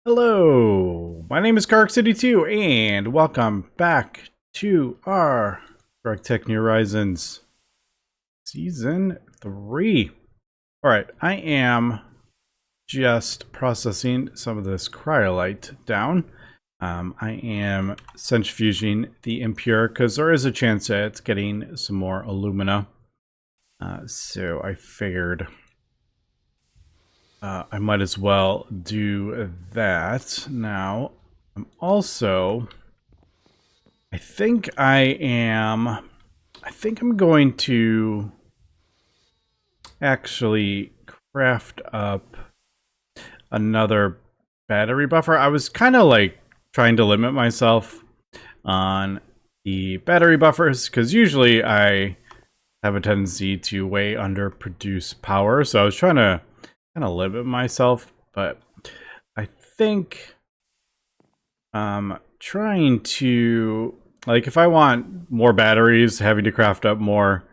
Hello, my name is City 2 and welcome back to our GregTech New Horizons Season 3. Alright, I am just processing some of this cryolite down. I am centrifuging the impure because there is a chance that it's getting some more alumina. So I figured I might as well do that. Now, I'm also... I think I'm going to actually craft up another battery buffer. I was kind of like trying to limit myself on the battery buffers because usually I have a tendency to way underproduce power. So I was trying to kind of limit myself, but I think trying to, like, if I want more batteries, having to craft up more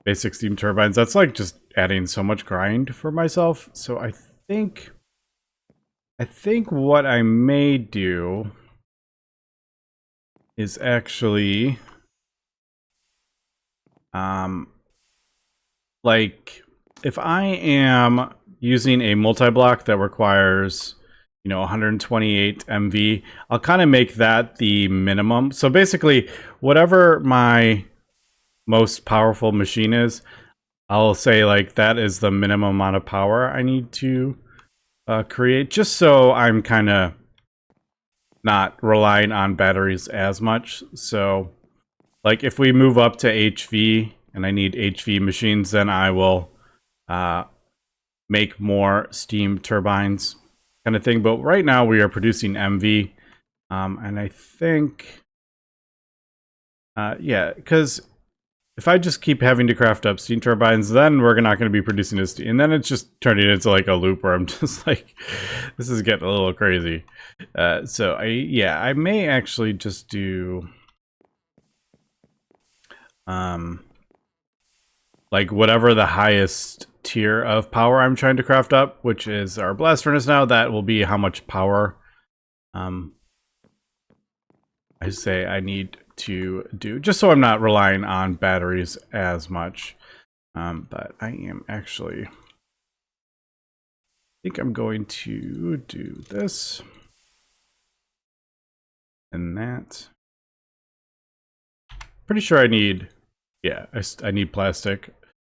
basic steam turbines, that's like just adding so much grind for myself. So I think what I may do is actually like, if I am using a multi-block that requires 128 MV, I'll kind of make that the minimum. So basically, whatever my most powerful machine is, I'll say like that is the minimum amount of power I need to create, just so I'm kind of not relying on batteries as much. So like if we move up to HV and I need HV machines, then I will make more steam turbines kind of thing. But right now we are producing MV. And I think, yeah, because if I just keep having to craft up steam turbines, then we're not going to be producing this steam. And then it's just turning into like a loop where I'm just like, this is getting a little crazy. So I may actually just do, like whatever the highest tier of power I'm trying to craft up, which is our blast furnace now, that will be how much power I say I need to do, just so I'm not relying on batteries as much. But I am actually, I think I'm going to do this and that. Pretty sure I need, yeah, I need plastic.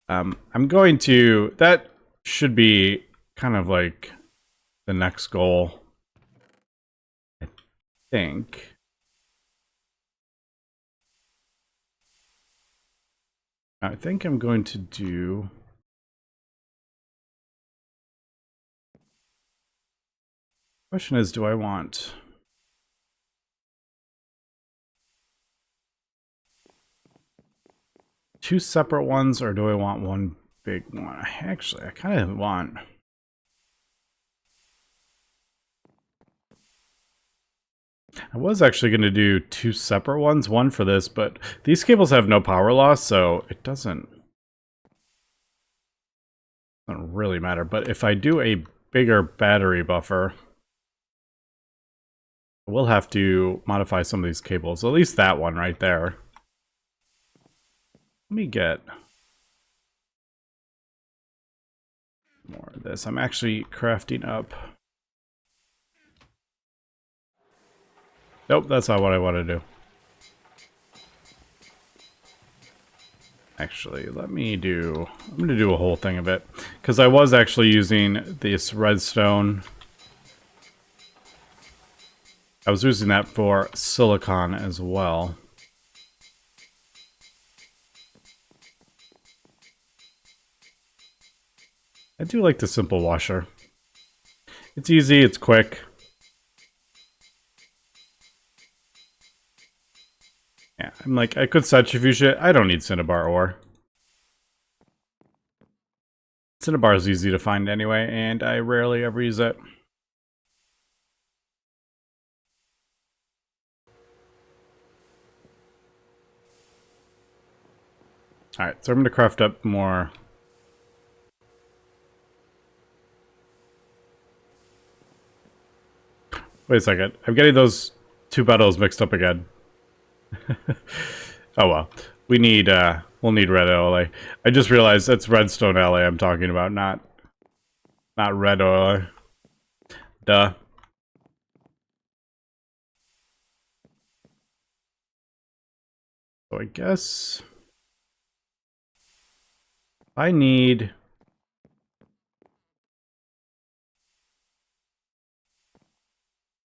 I'm going to, that should be kind of like the next goal, I think. I think I'm going to do, question is, do I want two separate ones or do I want one big one? Actually, I kind of want, I was actually going to do two separate ones, one for this, but these cables have no power loss, so it doesn't really matter. But if I do a bigger battery buffer, we'll have to modify some of these cables, at least that one right there. Let me get more of this. I'm actually crafting up. Nope, that's not what I want to do. Actually, I'm going to do a whole thing of it, because I was actually using this redstone. I was using that for silicon as well. I do like the simple washer. It's easy, it's quick. Yeah, I'm like, I could centrifuge it. I don't need cinnabar ore. Cinnabar is easy to find anyway, and I rarely ever use it. Alright, so I'm going to craft up more. Wait a second. I'm getting those two metals mixed up again. Oh well. We'll need red alloy. I just realized that's redstone alloy I'm talking about, not red alloy. Duh. So I guess I need...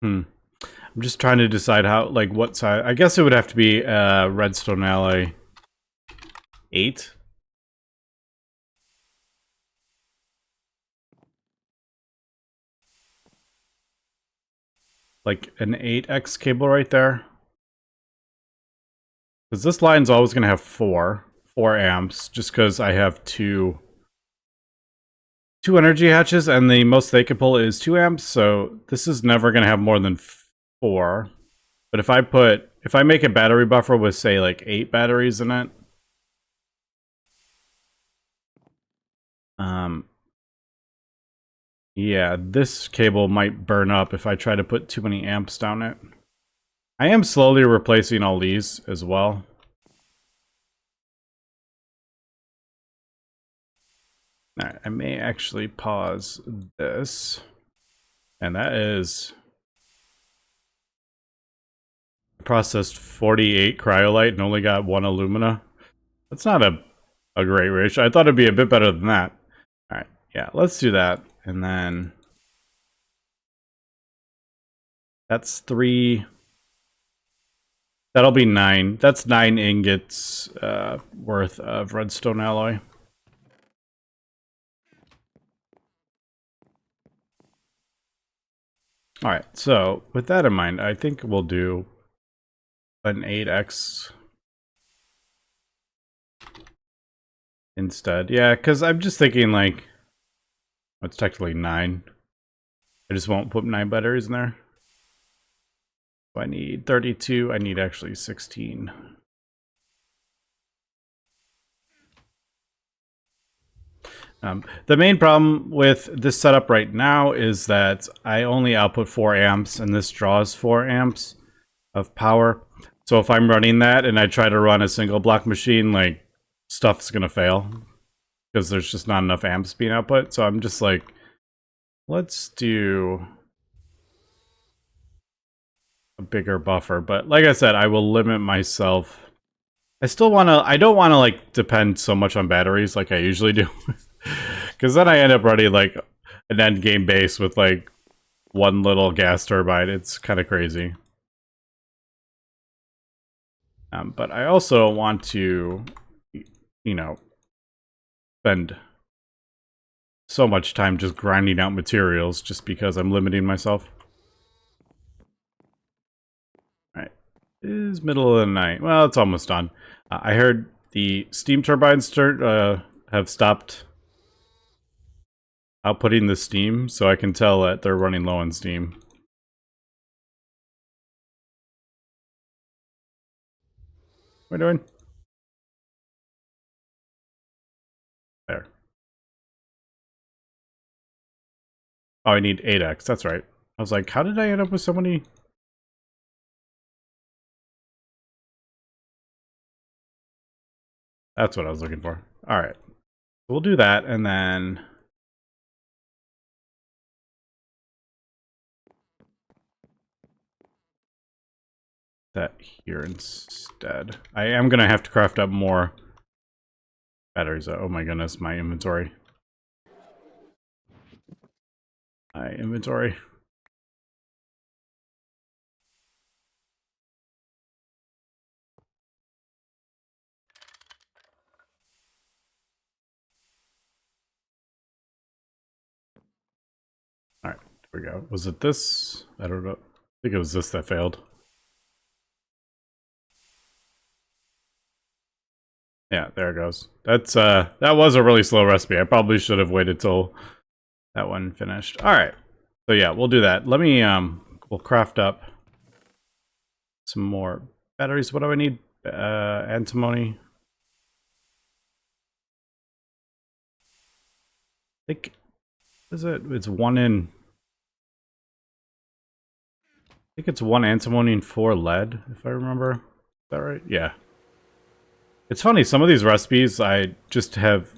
I'm just trying to decide how, like, what size. I guess it would have to be redstone alloy 8. Like an 8x cable right there. Because this line's always going to have 4 amps, just because I have two energy hatches, and the most they can pull is 2 amps, so this is never going to have more than 4. But if I make a battery buffer with, say, like 8 batteries in it, yeah, this cable might burn up if I try to put too many amps down it. I am slowly replacing all these as well. Alright, I may actually pause this. And that is... processed 48 cryolite and only got 1 alumina. That's not a great ratio. I thought it'd be a bit better than that. Alright, yeah, let's do that. And then... that's 3... that'll be 9. That's 9 ingots worth of redstone alloy. Alright, so with that in mind, I think we'll do an 8x instead. Yeah, because I'm just thinking, like, it's technically 9. I just won't put 9 batteries in there. So I need 32. I need actually 16. The main problem with this setup right now is that I only output 4 amps, and this draws 4 amps of power. So if I'm running that and I try to run a single block machine, like, stuff's gonna fail because there's just not enough amps being output. So I'm just like, let's do a bigger buffer. But like I said, I will limit myself. I don't want to, like, depend so much on batteries like I usually do. Because then I end up running, like, an end game base with, like, one little gas turbine. It's kind of crazy. But I also want to, you know, spend so much time just grinding out materials just because I'm limiting myself. Alright. It is middle of the night. Well, it's almost done. I heard the steam turbines have stopped outputting the steam, so I can tell that they're running low on steam. What are we doing? There. Oh, I need 8x. That's right. I was like, how did I end up with so many? That's what I was looking for. Alright. We'll do that, and then... that here instead. I am going to have to craft up more batteries. Oh my goodness, my inventory. My inventory. Alright, here we go. Was it this? I don't know. I think it was this that failed. Yeah, there it goes. That's that was a really slow recipe. I probably should have waited till that one finished. Alright. So yeah, we'll do that. Let me we'll craft up some more batteries. What do I need? Antimony. I think, is it? It's 1 in think it's 1 antimony and 4 lead, if I remember. Is that right? Yeah. It's funny, some of these recipes I just have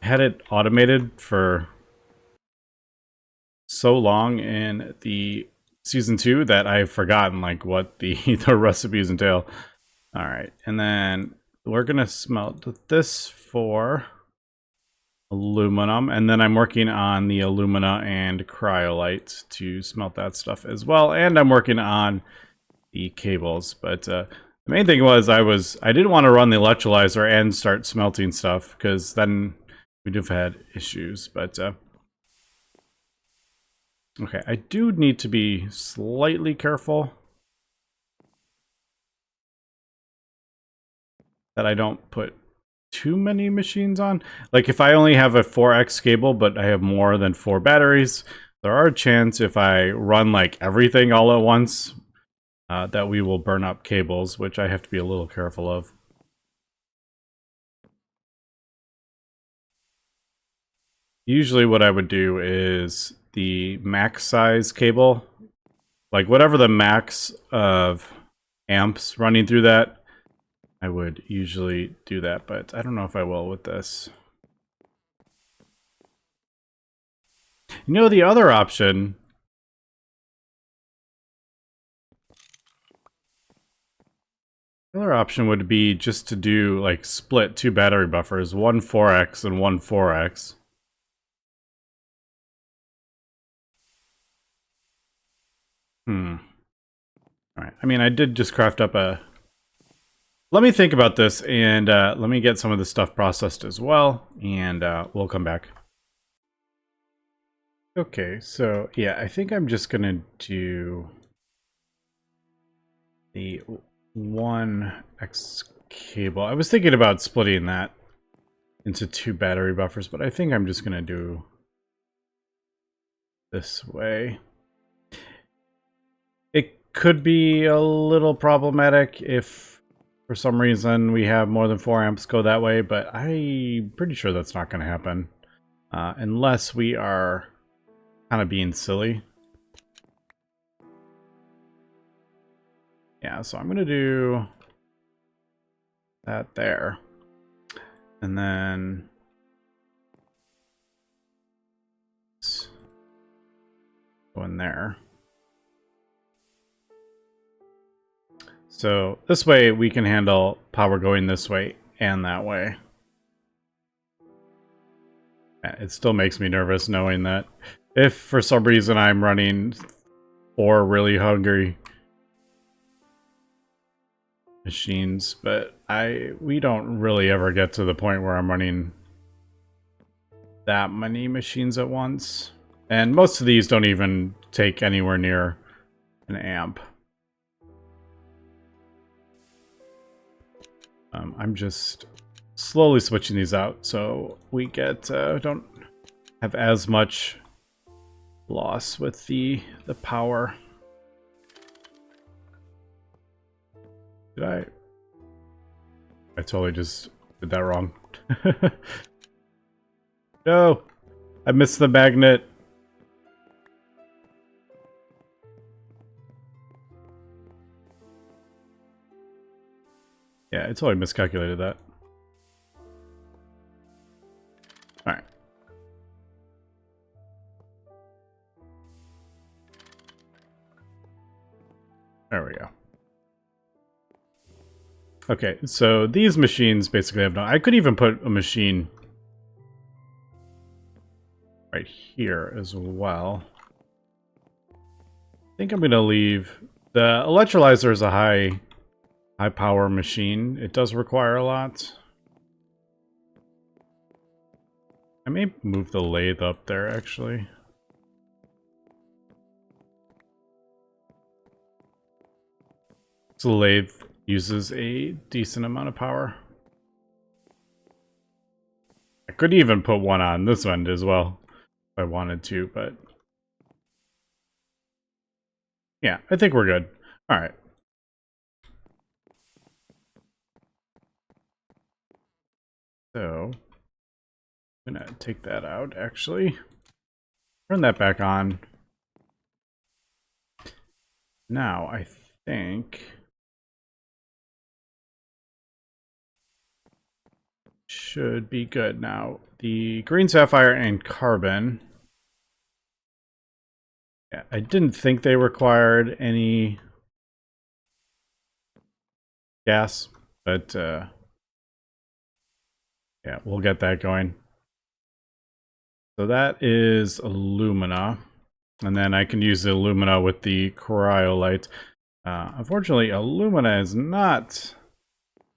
had it automated for so long in the season 2 that I've forgotten like what the the recipes entail. All right, and then we're gonna smelt this for aluminum, and then I'm working on the alumina and cryolite to smelt that stuff as well, and I'm working on the cables. But the main thing was I didn't want to run the electrolyzer and start smelting stuff because then we'd have had issues. But okay, I do need to be slightly careful that I don't put too many machines on. Like if I only have a 4x cable, but I have more than 4 batteries, there are a chance if I run like everything all at once that we will burn up cables, which I have to be a little careful of. Usually what I would do is the max size cable, like whatever the max of amps running through that, I would usually do that, but I don't know if I will with this. You know, the other option, would be just to do like split 2 battery buffers, one 4x and one 4x. All right. I mean, I did just craft up a... Let me think about this, and let me get some of the stuff processed as well, and we'll come back. Okay, so yeah, I think I'm just gonna do the 1x cable. I was thinking about splitting that into 2 battery buffers, but I think I'm just gonna do this way. It could be a little problematic if for some reason we have more than 4 amps go that way, but I'm pretty sure that's not going to happen. Unless we are kind of being silly. Yeah, so I'm going to do that there. And then go in there. So this way we can handle power going this way and that way. It still makes me nervous knowing that if for some reason I'm running 4 really hungry machines, but we don't really ever get to the point where I'm running that many machines at once. And most of these don't even take anywhere near an amp. I'm just slowly switching these out so we get don't have as much loss with the power. Did I totally just did that wrong. No, I missed the magnet. Yeah, I totally miscalculated that. Alright. There we go. Okay, so these machines basically have no... I could even put a machine right here as well. I think I'm going to leave... The electrolyzer is a high power machine. It does require a lot. I may move the lathe up there, actually. So the lathe uses a decent amount of power. I could even put one on this end as well, if I wanted to, but... Yeah, I think we're good. Alright. So, I'm gonna take that out, actually. Turn that back on. Now, I think should be good. Now, the green sapphire and carbon. Yeah, I didn't think they required any gas, but yeah, we'll get that going. So that is alumina. And then I can use the alumina with the cryolite. Unfortunately, alumina is not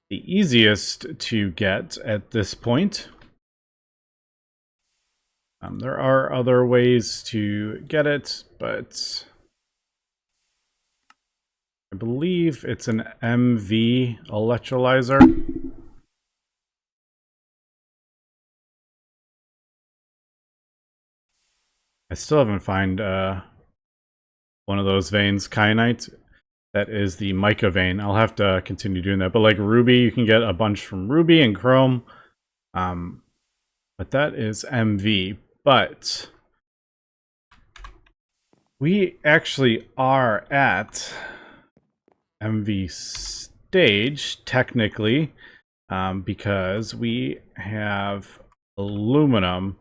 the easiest to get at this point. There are other ways to get it, but I believe it's an MV electrolyzer. I still haven't found one of those veins, kyanite. That is the mica vein. I'll have to continue doing that. But like ruby, you can get a bunch from ruby and chrome. But that is MV. But we actually are at MV stage, technically, because we have aluminum.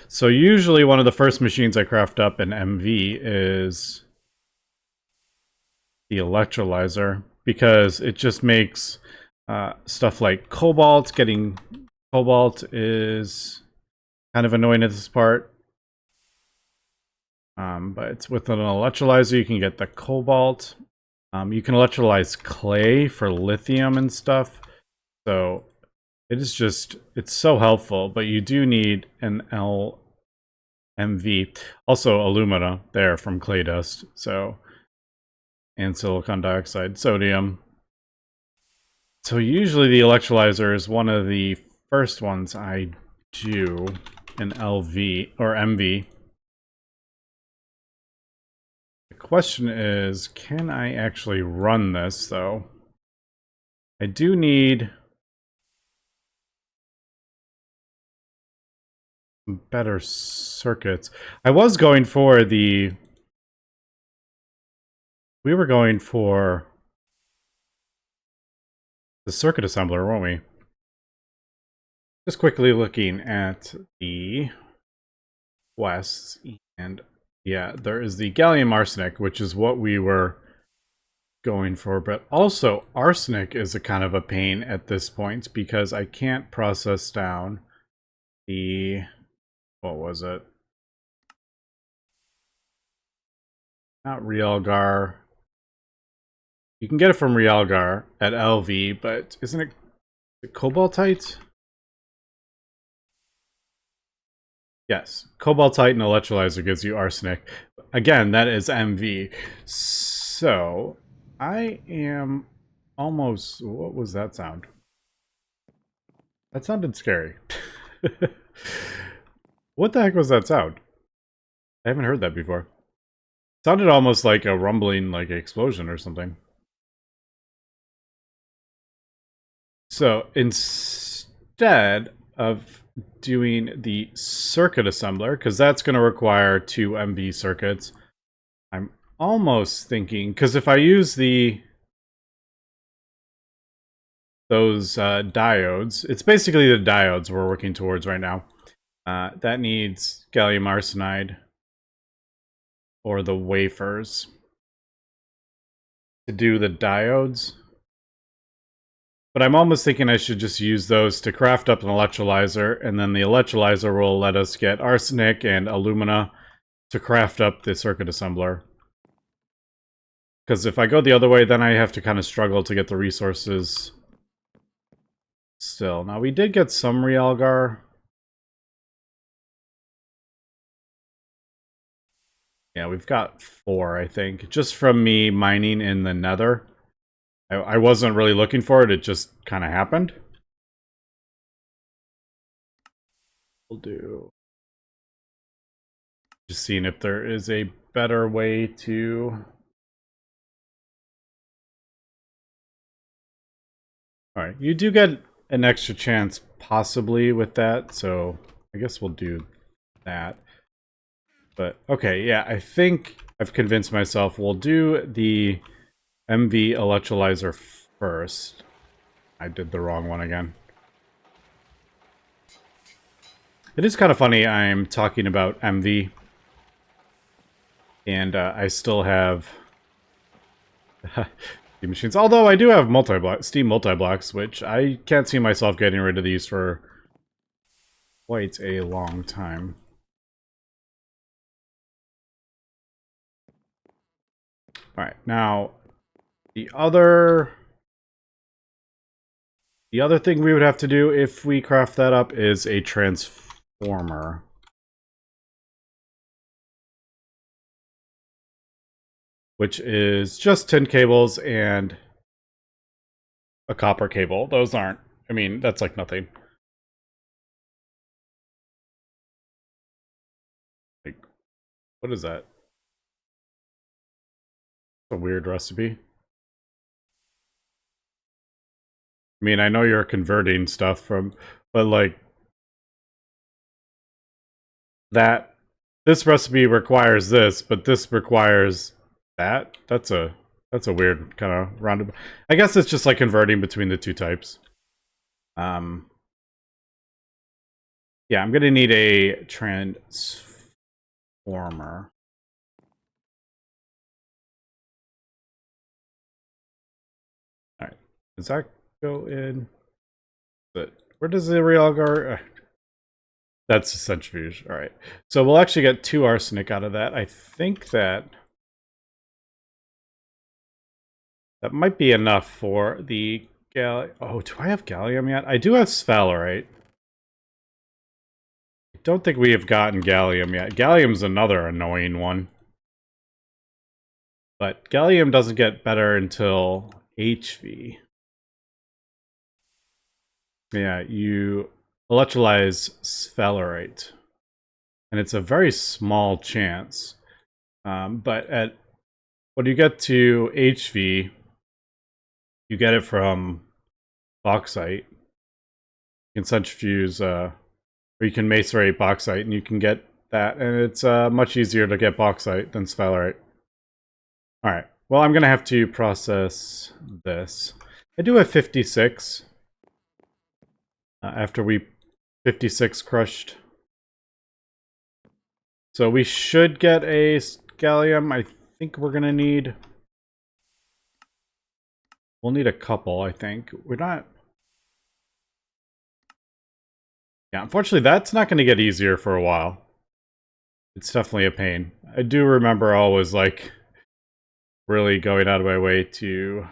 So usually one of the first machines I craft up in MV is the electrolyzer, because it just makes stuff like cobalt. Getting cobalt is kind of annoying at this part. But with an electrolyzer, you can get the cobalt. You can electrolyze clay for lithium and stuff. So it is just, it's so helpful, but you do need an LMV. Also alumina there from clay dust. So, and silicon dioxide, sodium. So usually the electrolyzer is one of the first ones I do in LV or MV. The question is, can I actually run this though? I do need some better circuits. I was going for the... We were going for the circuit assembler, weren't we? Just quickly looking at the quests, and yeah, there is the gallium arsenic, which is what we were going for, but also arsenic is a kind of a pain at this point because I can't process down the... what was it? Not Realgar. You can get it from Realgar at LV, but isn't it cobaltite? Yes, cobaltite and electrolyzer gives you arsenic. Again, that is MV. So, I am almost... what was that sound? That sounded scary. What the heck was that sound? I haven't heard that before. It sounded almost like a rumbling, like an explosion or something. So, instead of doing the circuit assembler, because that's going to require 2 MV circuits, I'm almost thinking, because if I use those diodes, it's basically the diodes we're working towards right now. That needs gallium arsenide or the wafers to do the diodes. But I'm almost thinking I should just use those to craft up an electrolyzer, and then the electrolyzer will let us get arsenic and alumina to craft up the circuit assembler. Because if I go the other way, then I have to kind of struggle to get the resources still. Now, we did get some Realgar. Yeah, we've got 4, I think, just from me mining in the nether. I wasn't really looking for it, it just kind of happened. We'll do... just seeing if there is a better way to... Alright, you do get an extra chance possibly with that, so I guess we'll do that. But, okay, yeah, I think I've convinced myself we'll do the MV electrolyzer first. I did the wrong one again. It is kind of funny I'm talking about MV, and I still have steam machines. Although I do have steam multi-blocks, which I can't see myself getting rid of these for quite a long time. Alright, now the other thing we would have to do if we craft that up is a transformer. Which is just tin cables and a copper cable. Those aren't, I mean, that's like nothing. Like, what is that? A weird recipe. I mean, I know you're converting stuff from, but like, that, this recipe requires this, but this requires that. That's a weird kind of roundabout. I guess it's just like converting between the two types. Yeah, I'm gonna need a transformer. Alright, does that go in? But where does the real go? That's a centrifuge. Alright, so we'll actually get 2 arsenic out of that. I think that might be enough for the gallium. Oh, do I have gallium yet? I do have sphalerite. I don't think we have gotten gallium yet. Gallium's another annoying one. But gallium doesn't get better until HV. Yeah, you electrolyze sphalerite. And it's a very small chance. But when you get to HV, you get it from bauxite. You can centrifuge, or you can macerate bauxite, and you can get that. And it's much easier to get bauxite than sphalerite. Alright, well, I'm going to have to process this. I do have 56. After we 56 crushed. So we should get a gallium. I think we're going to need... We'll need a couple, I think. We're not... Yeah, unfortunately, that's not going to get easier for a while. It's definitely a pain. I do remember always, like, really going out of my way to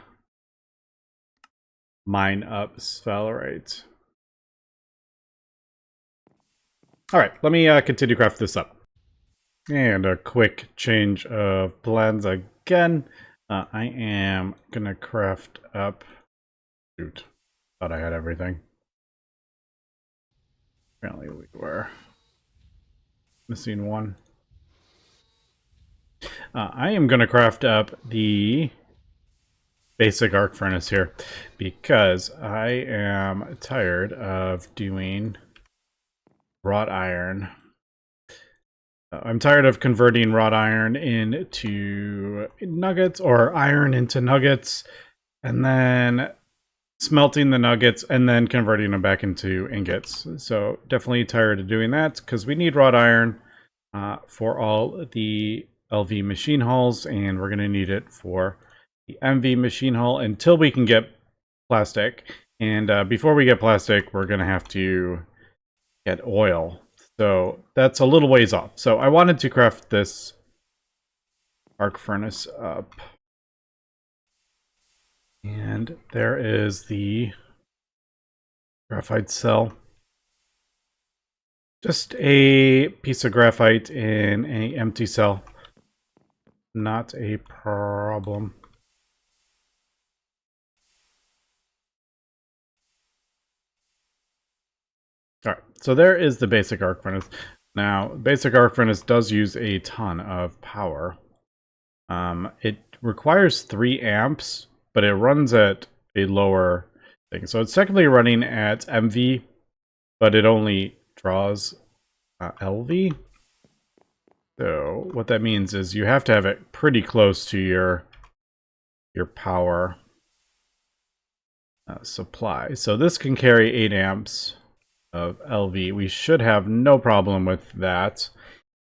mine up sphalerite. Alright, let me continue craft this up. And a quick change of plans again. I am gonna craft up... Shoot. Thought I had everything. Apparently we were missing one. I am gonna craft up the basic arc furnace here because I am tired of doing wrought iron. I'm tired of converting wrought iron into nuggets or iron into nuggets and then smelting the nuggets and then converting them back into ingots. So definitely tired of doing that because we need wrought iron for all the LV machine hulls, and we're going to need it for the MV machine hull until we can get plastic. And before we get plastic, we're going to have to get oil. So that's a little ways off. So I wanted to craft this arc furnace up. And there is the graphite cell. Just a piece of graphite in an empty cell. Not a problem. Alright, so there is the basic arc furnace. Now, basic arc furnace does use a ton of power. It requires 3 amps, but it runs at a lower thing. So it's technically running at MV, but it only draws LV. So what that means is you have to have it pretty close to your power supply. So this can carry 8 amps of LV. We should have no problem with that.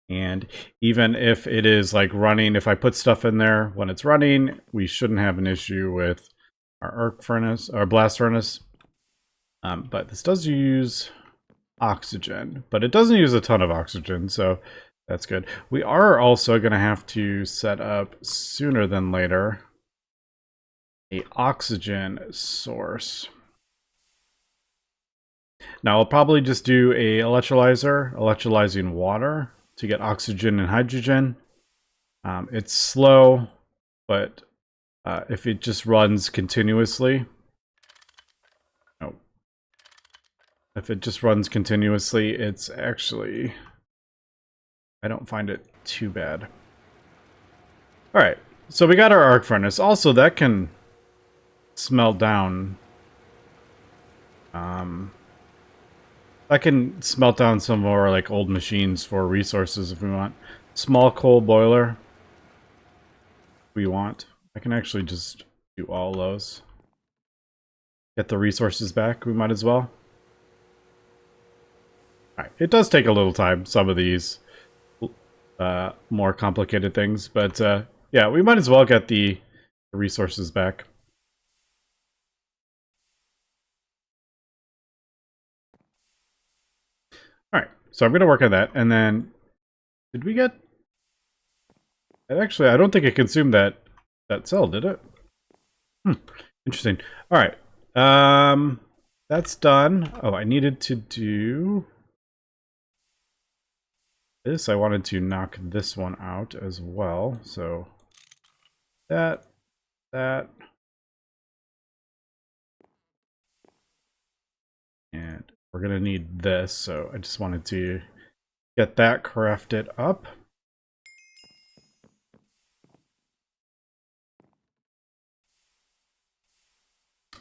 And even if it is like running, if I put stuff in there when it's running, we shouldn't have an issue with our arc furnace or blast furnace. But this does use oxygen, but it doesn't use a ton of oxygen, so that's good. We are also going to have to set up sooner than later a oxygen source. Now I'll probably just do a electrolyzer, electrolyzing water to get oxygen and hydrogen. It's slow, but if it just runs continuously, if it just runs continuously, it's actually, I don't find it too bad. All right, so we got our arc furnace. Also, that can smelt down. That can smelt down some more like old machines for resources if we want. Small coal boiler. We want. I can actually just do all those. Get the resources back. We might as well. All right. It does take a little time. Some of these more complicated things, but yeah, we might as well get the resources back. Alright, so I'm going to work on that, and then... Did we get... Actually, I don't think it consumed that cell, did it? Interesting. Alright. That's done. Oh, I needed to do... this. I wanted to knock this one out as well, so... That... And we're going to need this, so I just wanted to get that crafted up.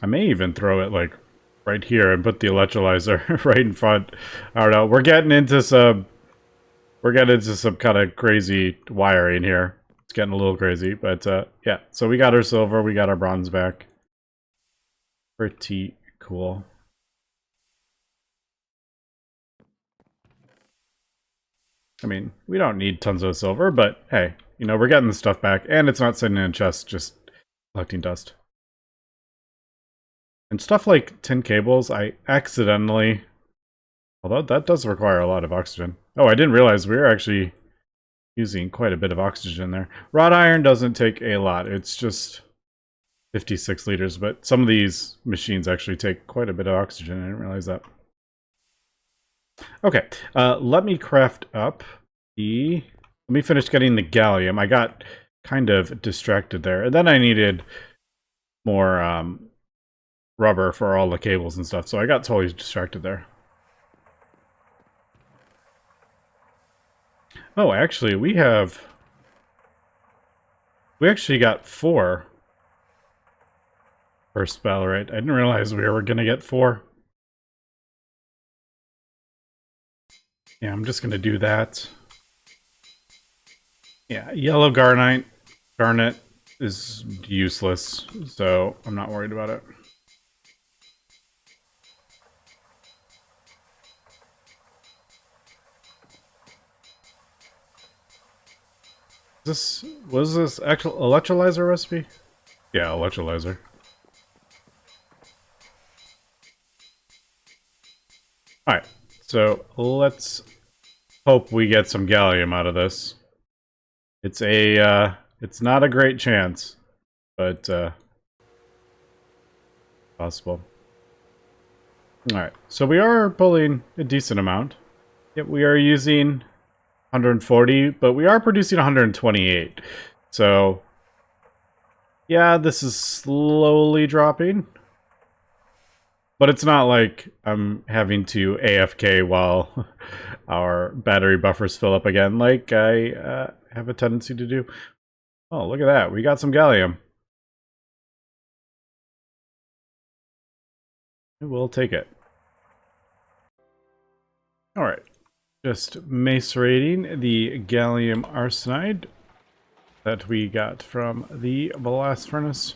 I may even throw it like right here and put the electrolyzer right in front. I don't know. We're getting into some kind of crazy wiring here. It's getting a little crazy, but yeah. So we got our silver, we got our bronze back. Pretty cool. I mean, we don't need tons of silver, but hey, you know, we're getting the stuff back, and it's not sitting in a chest just collecting dust. And stuff like tin cables, I accidentally... Although that does require a lot of oxygen. Oh, I didn't realize we were actually using quite a bit of oxygen there. Wrought iron doesn't take a lot. It's just 56 liters, but some of these machines actually take quite a bit of oxygen. I didn't realize that. Okay, let me craft up the... Let me finish getting the gallium. I got kind of distracted there. And then I needed more rubber for all the cables and stuff, so I got totally distracted there. Oh, actually, we actually got 4 per spell, right? I didn't realize we were gonna get 4. Yeah, I'm just gonna do that. Yeah, yellow garnet is useless, so I'm not worried about it. Was this actual electrolyzer recipe? Yeah, electrolyzer. Alright, so let's hope we get some gallium out of this. It's not a great chance, but possible. Alright, so we are pulling a decent amount. Yep, we are using 140, but we are producing 128. So, yeah, this is slowly dropping. But it's not like I'm having to AFK while our battery buffers fill up again, like I have a tendency to do. Oh, look at that. We got some gallium. We'll take it. Alright. just macerating the gallium arsenide that we got from the blast furnace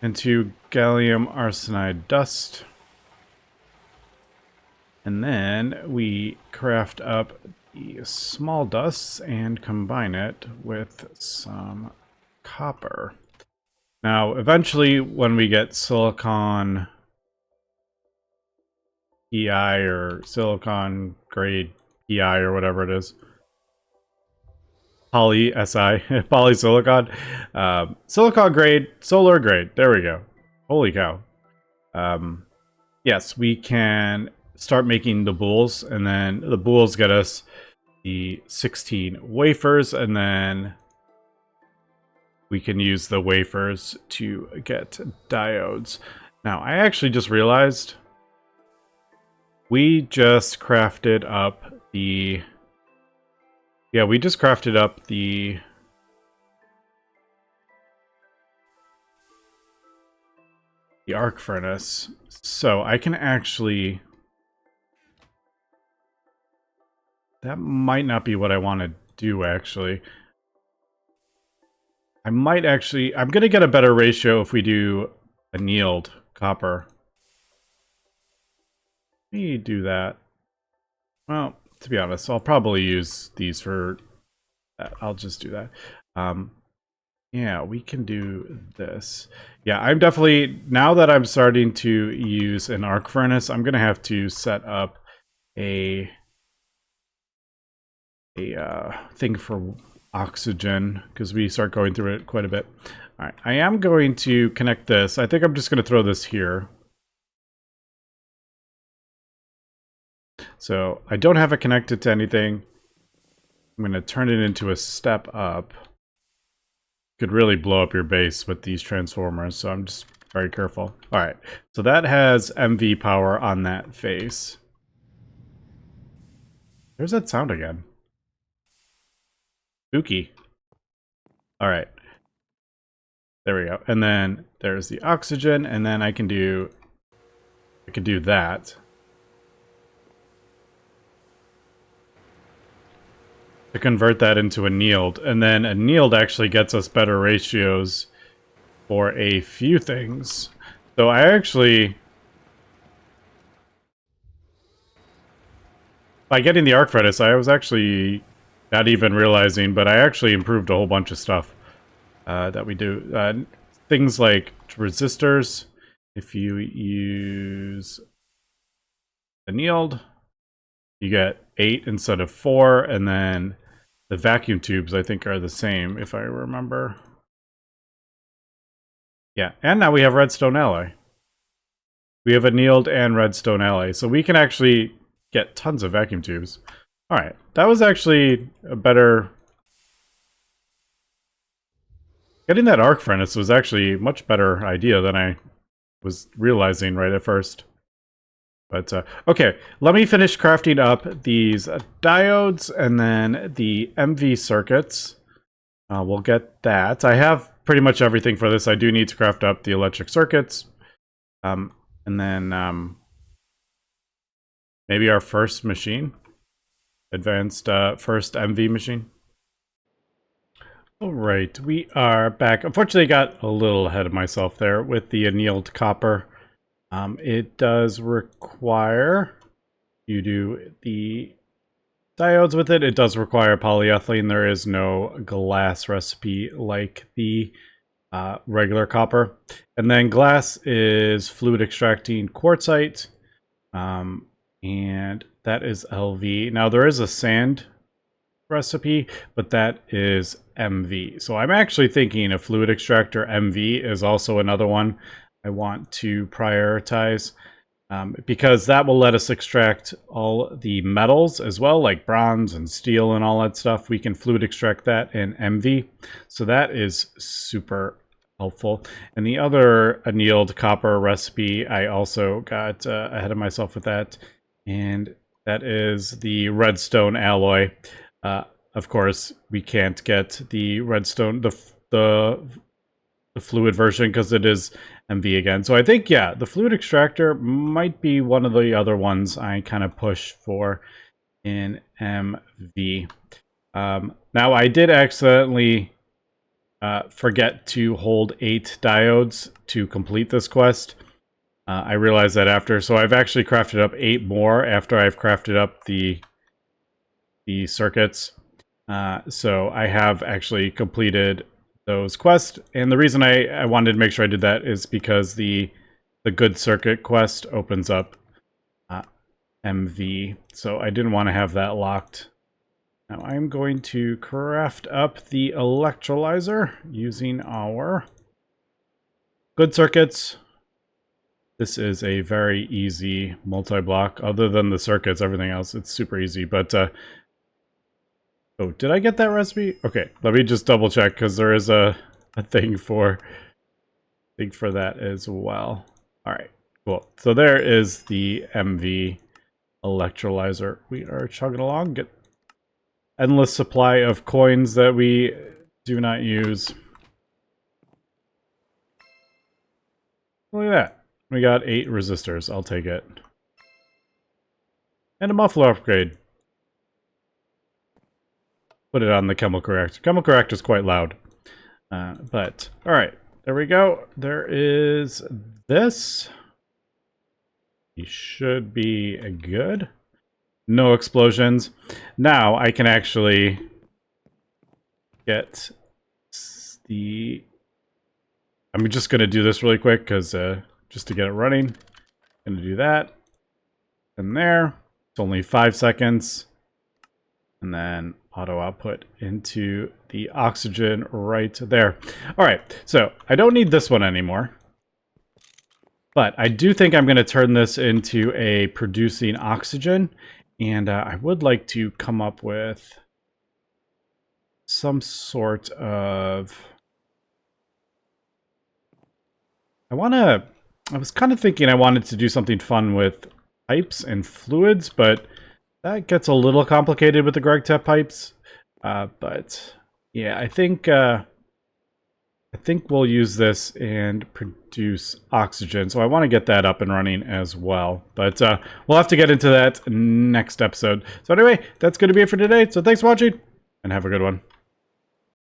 into gallium arsenide dust. And then we craft up the small dusts and combine it with some copper. Now, eventually, when we get silicon PI or silicon grade PI or whatever it is, poly SI, polysilicon, silicon grade, solar grade. There we go. Holy cow. Yes, we can start making the boules, and then the boules get us the 16 wafers, and then we can use the wafers to get diodes. Now, I actually just realized we just crafted up the... Yeah, we just crafted up the arc furnace. So I can actually... That might not be what I want to do, actually. I might actually... I'm going to get a better ratio if we do annealed copper. Let me do that. Well, to be honest, I'll probably use these for that. I'll just do that. Yeah, we can do this. Yeah, I'm definitely... Now that I'm starting to use an arc furnace, I'm going to have to set up a thing for oxygen, because we start going through it quite a bit. All right, I am going to connect this. I think I'm just going to throw this here. So I don't have it connected to anything. I'm going to turn it into a step up. Could really blow up your base with these transformers, so I'm just very careful. All right, so that has MV power on that face. There's that sound again. Spooky. All right. There we go. And then there's the oxygen, and then I can do that. To convert that into annealed, and then annealed actually gets us better ratios for a few things. So I actually, by getting the arc furnace, I was actually not even realizing, but I actually improved a whole bunch of stuff that we do. Things like resistors. If you use annealed, you get 8 instead of 4, and then the vacuum tubes, I think, are the same, if I remember. Yeah, and now we have redstone alloy. We have annealed and redstone alloy, so we can actually get tons of vacuum tubes. Alright, that was actually a better... Getting that arc furnace was actually a much better idea than I was realizing right at first. But, okay, let me finish crafting up these diodes and then the MV circuits. We'll get that. I have pretty much everything for this. I do need to craft up the electric circuits. And then maybe our first machine. Advanced first MV machine. Alright, we are back. Unfortunately, I got a little ahead of myself there with the annealed copper. It does require you do the diodes with it. It does require polyethylene. There is no glass recipe like the regular copper. And then glass is fluid extracting quartzite. And that is LV. Now there is a sand recipe, but that is MV. So I'm actually thinking a fluid extractor MV is also another one I want to prioritize, because that will let us extract all the metals as well, like bronze and steel and all that stuff. We can fluid extract that in MV, so that is super helpful. And the other annealed copper recipe, I also got ahead of myself with that, and that is the redstone alloy. Of course, we can't get the redstone, the fluid version, because it is MV again. So I think, yeah, the fluid extractor might be one of the other ones I kind of push for in MV. Now I did accidentally forget to hold 8 diodes to complete this quest. I realized that after, so I've actually crafted up 8 more after I've crafted up the circuits. So I have actually completed those quests, and the reason I wanted to make sure I did that is because the good circuit quest opens up MV, so I didn't want to have that locked. Now I'm going to craft up the electrolyzer using our good circuits. This is a very easy multi-block. Other than the circuits, everything else, it's super easy. But, oh, did I get that recipe? Okay, let me just double check, because there is a thing for that as well. All right, cool. So there is the MV electrolyzer. We are chugging along. Get endless supply of coins that we do not use. Look at that. We got 8 resistors. I'll take it. And a muffler upgrade. Put it on the chemical reactor. Chemical reactor is quite loud. But, alright. There we go. There is this. He should be good. No explosions. Now I can actually get the... I'm just going to do this really quick because just to get it running. Going to do that. And there. It's only 5 seconds. And then auto output into the oxygen right there. All right, so I don't need this one anymore. But I do think I'm going to turn this into a producing oxygen. And I would like to come up with some sort of... I was kind of thinking I wanted to do something fun with pipes and fluids, but that gets a little complicated with the GregTech pipes. But yeah, I think we'll use this and produce oxygen. So I want to get that up and running as well. But we'll have to get into that next episode. So anyway, that's going to be it for today. So thanks for watching and have a good one.